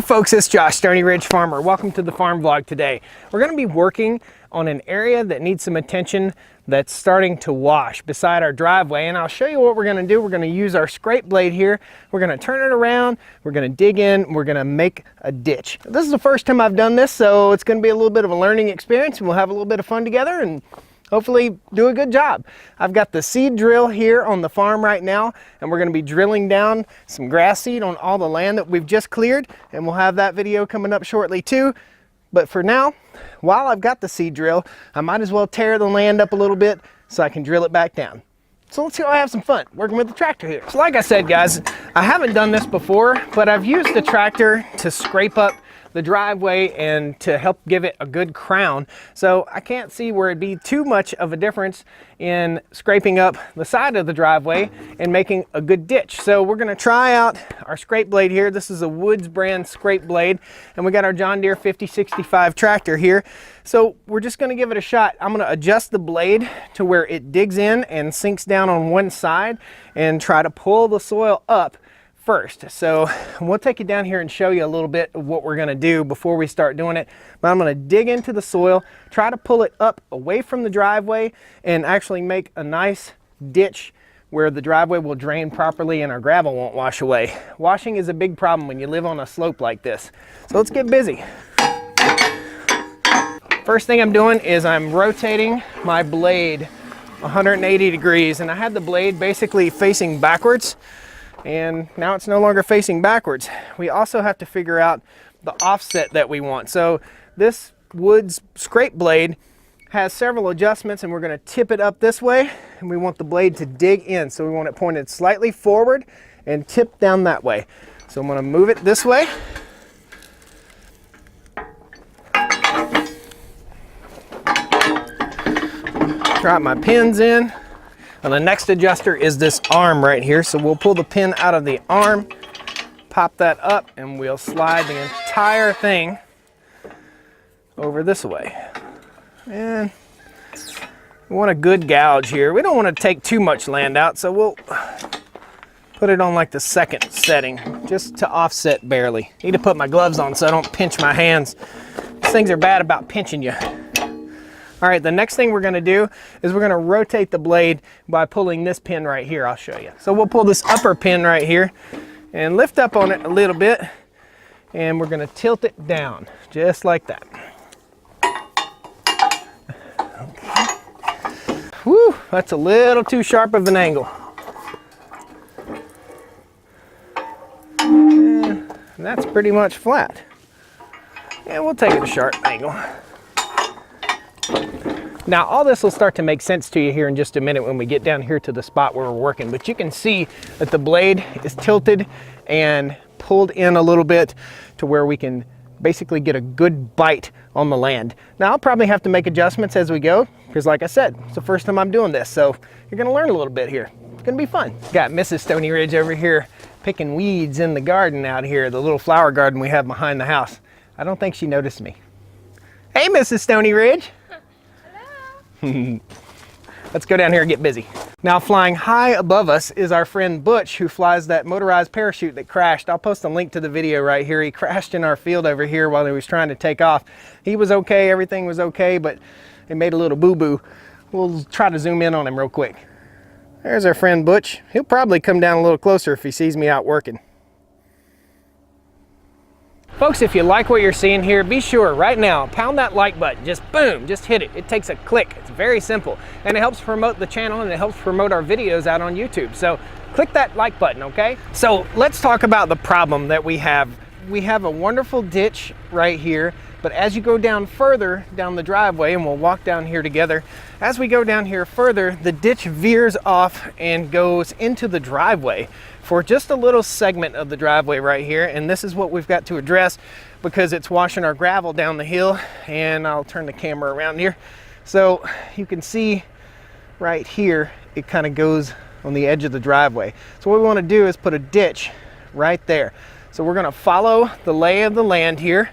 folks, it's Josh, Stony Ridge Farmer. Welcome to the farm vlog today. We're going to be working on an area that needs some attention that's starting to wash beside our driveway, and I'll show you what we're going to do. We're going to use our scrape blade here. We're going to turn it around, we're going to dig in, we're going to make a ditch. This is the first time I've done this, so it's going to be a little bit of a learning experience, and we'll have a little bit of fun together and hopefully do a good job. I've got the seed drill here on the farm right now, and we're going to be drilling down some grass seed on all the land that we've just cleared, and we'll have that video coming up shortly too. But for now, while I've got the seed drill, I might as well tear the land up a little bit so I can drill it back down. So let's go have some fun working with the tractor here. So like I said, guys, I haven't done this before, but I've used the tractor to scrape up the driveway and to help give it a good crown. So I can't see where it'd be too much of a difference in scraping up the side of the driveway and making a good ditch. So we're gonna try out our scrape blade here. This is a Woods brand scrape blade, and we got our John Deere 5065 tractor here. So we're just gonna give it a shot. I'm gonna adjust the blade to where it digs in and sinks down on one side and try to pull the soil up first. So we'll take you down here and show you a little bit of what we're going to do before we start doing it. But I'm going to dig into the soil, try to pull it up away from the driveway, and actually make a nice ditch where the driveway will drain properly and our gravel won't wash away. Washing is a big problem when you live on a slope like this. So let's get busy. First thing I'm doing is I'm rotating my blade 180 degrees, and I had the blade basically facing backwards, and now it's no longer facing backwards. We also have to figure out the offset that we want. So this Woods scrape blade has several adjustments, and we're going to tip it up this way, and we want the blade to dig in. So we want it pointed slightly forward and tip down that way. So I'm going to move it this way. Drop my pins in. And the next adjuster is this arm right here. So we'll pull the pin out of the arm, pop that up, and we'll slide the entire thing over this way. And we want a good gouge here. We don't want to take too much land out, so we'll put it on like the second setting, just to offset barely. Need to put my gloves on so I don't pinch my hands. These things are bad about pinching you. All right, the next thing we're gonna do is we're gonna rotate the blade by pulling this pin right here. I'll show you. So we'll pull this upper pin right here and lift up on it a little bit, and we're gonna tilt it down, just like that. Okay. Whew, that's a little too sharp of an angle. And that's pretty much flat. And we'll take it a sharp angle. Now all this will start to make sense to you here in just a minute when we get down here to the spot where we're working, but you can see that the blade is tilted and pulled in a little bit to where we can basically get a good bite on the land. Now I'll probably have to make adjustments as we go, because like I said, it's the first time I'm doing this, so you're gonna learn a little bit here. It's gonna be fun. Got Mrs. Stony Ridge over here picking weeds in the garden out here, the little flower garden we have behind the house. I don't think she noticed me. Hey, Mrs. Stony Ridge. Let's go down here and get busy. Now flying high above us is our friend Butch, who flies that motorized parachute that crashed. I'll post a link to the video right here. He crashed in our field over here while he was trying to take off. He was okay, everything was okay, but he made a little boo-boo. We'll try to zoom in on him real quick. There's our friend Butch. He'll probably come down a little closer if he sees me out working. Folks, if you like what you're seeing here, be sure right now, pound that like button. Just boom, just hit it. It takes a click. It's very simple. And it helps promote the channel, and it helps promote our videos out on YouTube. So click that like button, okay? So let's talk about the problem that we have. We have a wonderful ditch right here, but as you go down further down the driveway, and we'll walk down here together, as we go down here further, the ditch veers off and goes into the driveway for just a little segment of the driveway right here. And this is what we've got to address because it's washing our gravel down the hill. And I'll turn the camera around here. So you can see right here, it kind of goes on the edge of the driveway. So what we want to do is put a ditch right there. So we're going to follow the lay of the land here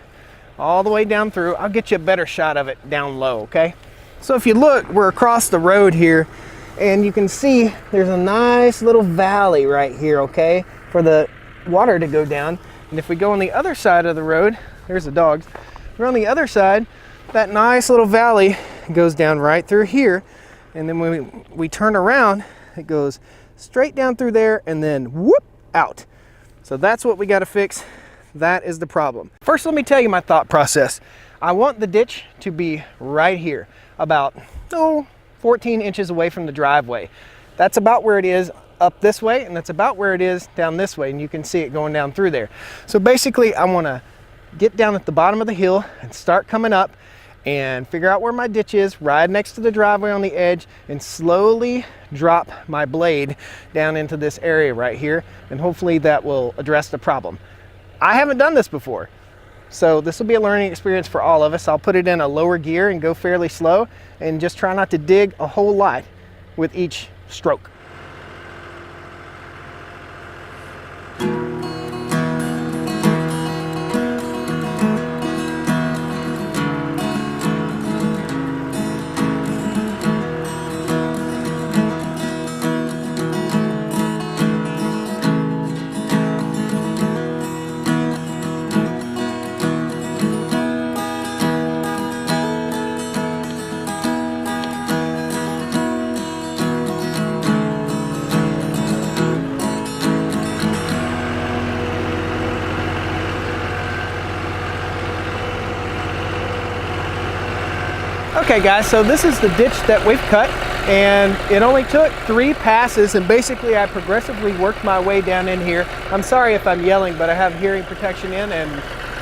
all the way down through. I'll get you a better shot of it down low, okay? So if you look, we're across the road here, and you can see there's a nice little valley right here, okay, for the water to go down. And if we go on the other side of the road, there's the dogs. We're on the other side, that nice little valley goes down right through here. And then when we turn around, it goes straight down through there and then whoop, out. So that's what we got to fix. That is the problem. First, let me tell you my thought process. I want the ditch to be right here, about 14 inches away from the driveway. That's about where it is up this way, and that's about where it is down this way, and you can see it going down through there. So basically, I want to get down at the bottom of the hill and start coming up and figure out where my ditch is, ride next to the driveway on the edge, and slowly drop my blade down into this area right here, and hopefully that will address the problem. I haven't done this before, so this will be a learning experience for all of us. I'll put it in a lower gear and go fairly slow and just try not to dig a whole lot with each stroke. Okay guys, so this is the ditch that we've cut, and it only took 3 passes, and basically I progressively worked my way down in here. I'm sorry if I'm yelling, but I have hearing protection in and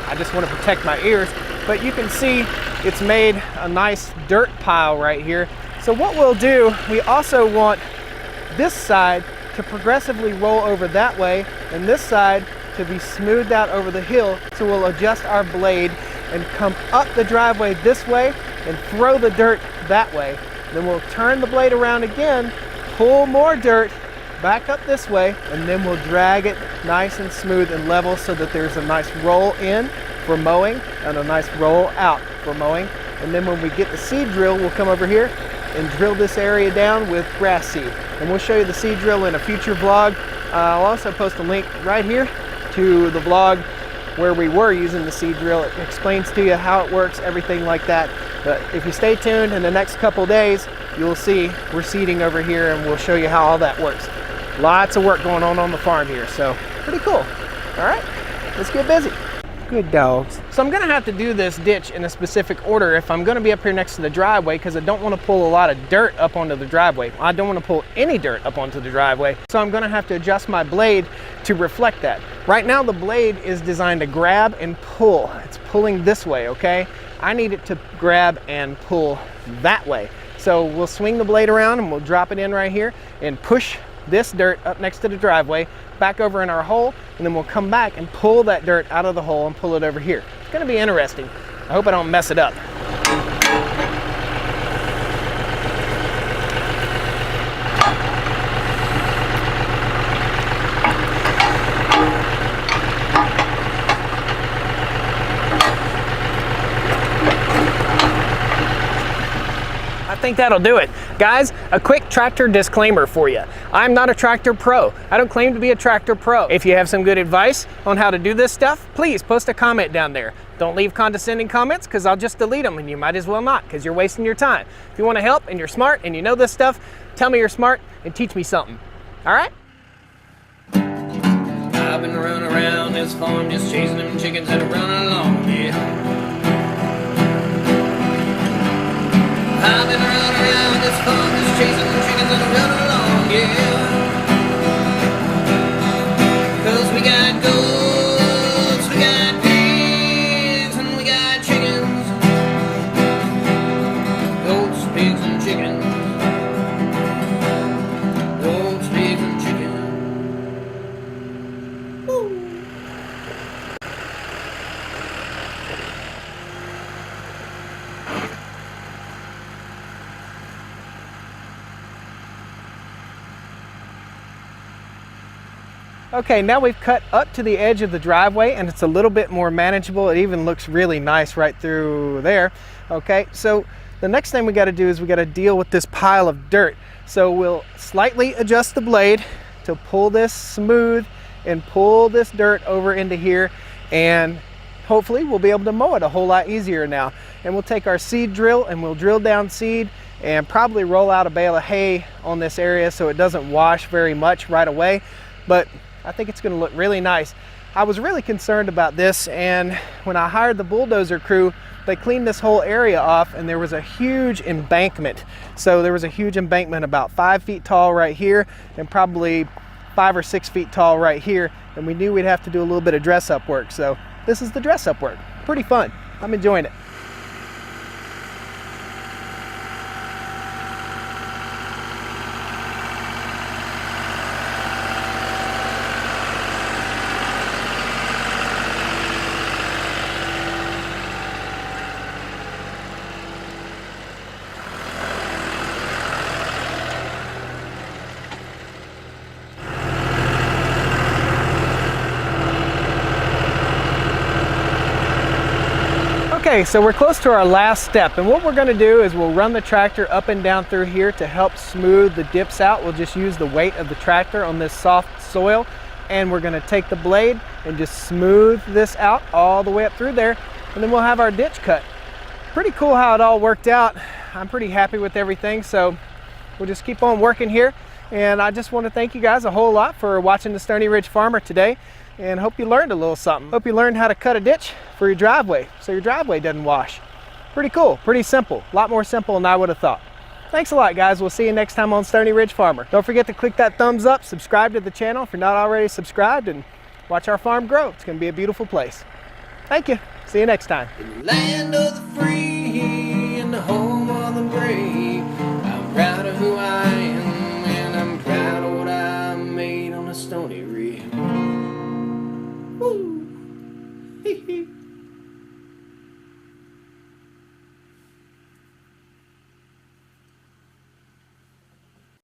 I just want to protect my ears. But you can see it's made a nice dirt pile right here. So what we'll do, we also want this side to progressively roll over that way and this side to be smoothed out over the hill. So we'll adjust our blade and come up the driveway this way and throw the dirt that way. Then we'll turn the blade around again, pull more dirt back up this way, and then we'll drag it nice and smooth and level so that there's a nice roll in for mowing and a nice roll out for mowing. And then when we get the seed drill, we'll come over here and drill this area down with grass seed. And we'll show you the seed drill in a future vlog. I'll also post a link right here to the vlog where we were using the seed drill. It explains to you how it works, everything like that. But if you stay tuned, in the next couple days, you'll see we're seeding over here and we'll show you how all that works. Lots of work going on the farm here, so pretty cool. All right, let's get busy. Good dogs. So I'm gonna have to do this ditch in a specific order if I'm gonna be up here next to the driveway, because I don't wanna pull a lot of dirt up onto the driveway. I don't wanna pull any dirt up onto the driveway. So I'm gonna have to adjust my blade to reflect that. Right now the blade is designed to grab and pull. It's pulling this way, okay? I need it to grab and pull that way. So we'll swing the blade around and we'll drop it in right here and push this dirt up next to the driveway, back over in our hole, and then we'll come back and pull that dirt out of the hole and pull it over here. It's gonna be interesting. I hope I don't mess it up. I think that'll do it. Guys, a quick tractor disclaimer for you. I'm not a tractor pro. I don't claim to be a tractor pro. If you have some good advice on how to do this stuff, please post a comment down there. Don't leave condescending comments, because I'll just delete them, and you might as well not, because you're wasting your time. If you want to help and you're smart and you know this stuff, tell me you're smart and teach me something. All right? I've been running around this farm just chasing them chickens that are running along, yeah. I've been running around this farm just chasing the chickens that are running along, yeah. 'Cause we got goats, we got pigs, and we got chickens. Goats, pigs, and chickens. Goats, pigs, and chickens. Woo. Okay, now we've cut up to the edge of the driveway and it's a little bit more manageable. It even looks really nice right through there. Okay, so the next thing we got to do is we got to deal with this pile of dirt. So we'll slightly adjust the blade to pull this smooth and pull this dirt over into here, and hopefully we'll be able to mow it a whole lot easier now. And we'll take our seed drill and we'll drill down seed and probably roll out a bale of hay on this area so it doesn't wash very much right away. But I think it's going to look really nice. I was really concerned about this, and when I hired the bulldozer crew, they cleaned this whole area off and there was a huge embankment. So there was a huge embankment about 5 feet tall right here and probably 5 or 6 feet tall right here. And we knew we'd have to do a little bit of dress up work. So this is the dress up work. Pretty fun. I'm enjoying it. Okay, so we're close to our last step, and what we're going to do is we'll run the tractor up and down through here to help smooth the dips out. We'll just use the weight of the tractor on this soft soil, and we're going to take the blade and just smooth this out all the way up through there, and then we'll have our ditch cut. Pretty cool how it all worked out. I'm pretty happy with everything, so we'll just keep on working here. And I just want to thank you guys a whole lot for watching the Stony Ridge Farmer today, and hope you learned a little something. Hope you learned how to cut a ditch for your driveway so your driveway doesn't wash. Pretty cool, pretty simple, a lot more simple than I would have thought. Thanks a lot, guys. We'll see you next time on Stony Ridge Farmer. Don't forget to click that thumbs up, subscribe to the channel if you're not already subscribed, and watch our farm grow. It's gonna be a beautiful place. Thank you. See you next time. In the land of the free and the home of the brave, I'm proud of who I am, and I'm proud of what I made on the Stony Ridge. Woo!